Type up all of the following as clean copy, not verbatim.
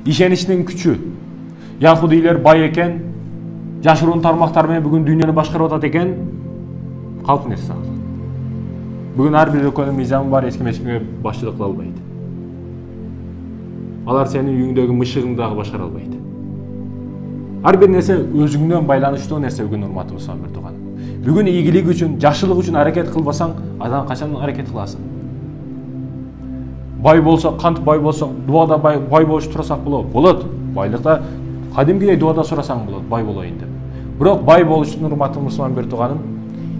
ишеничтин күчү. Яхудилер бай экен, жашыруун тармактар менен бүгүн дүйнөнү башкарып атат экен. Калк нерсе. Бүгүн ар бир өлкөнүн мыйзамы бар, эч ким башчылык кыла албайт. Алар сенин үйүңдөгү мышыгыңды дагы башкара албайт. Ар бир нерсе өзүңдөн байланыштуу нерсе бүгүн урматтуу мусулман тууган. Бүгүн ийгилик үчүн, жакшылык үчүн аракет кылбасаң, андан качан аракет кыласың? Бай болсок, кантип бай болсок, дуада бай болуш турасак болот. Болот. Байлыкта кадимгидей дуада сурасаң болот, бай болоюн деп. Бирок бай болуш үчүн урматтуу мусулман тууганым,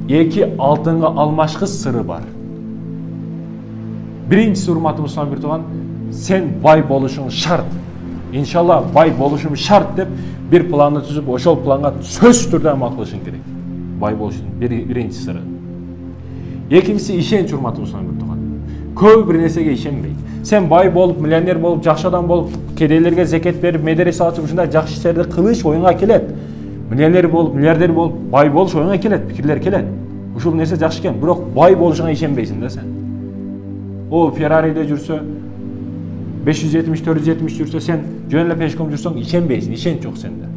эки алтынга алмашкыс сыры бар. Биринчиси урматтуу мусулман тууган, сен бай болушуң шарт. Иншалла бай болушум шарт деп bir planı түзүп, ошол планга сөз түрдө амал кылышың керек. Бай болуштун биринчи сыры. Экинчиси ишенч, урматтуу мусулман тууган. Көп бир нерсеге ишенбейт. Сен бай болуп, миллионер болуп, жакшы адам болуп, кедейлерге зекет берип, медресе ачып, ушундай жакшы иштерди кылыш оюңа келет. Миллионер болуп, миллиардер болуп, бай болуш оюңа келет, пикирлер келет. Ушул нерсе жакшы экен, бирок бай болушуңа ишенбейсиң да сен. О Феррариде жүрсө, 570, 470 жүрсө, сен жөн эле пешком жүрсөң, ишенбейсиң, ишенч жок сенде.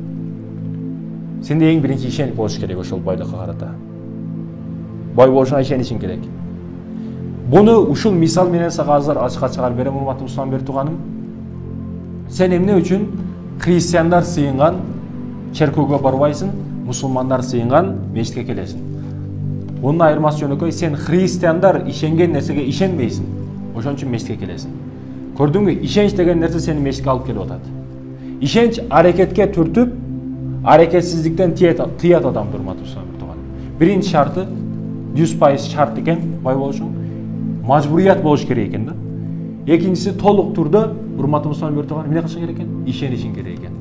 Сенде эң биринчи ишенч болуш керек ошол байлыкка карата. Бай болушуңа ишенишиң керек. Буну ушул мисал менен сага азыр ачыкка чыгарып берем, урматтуу мусулман тууганым. Сен эмне үчүн христиандар сыйынган черкөөгө барбайсың, мусулмандар сыйынган мечитке келесиң? Бунун айырмасы жөнөкөй, сен христиандар ишенген нерсеге ишенбейсиң, ошон үчүн мечитке келесиң. Көрдүңбү, ишенч деген нерсе сени мечитке алып келип атат. Ишенч аракетке түртүп, аракетсиздиктен тыят адамды, урматтуу мусулман тууган. Биринчи шарты 100% шарт экен бай болушуң, мажбурият болуш керек экен да. Экинчиси толук турда, урматтуу мусулман тууган, эмне кылышың керек экен? Ишенишиң керек экен.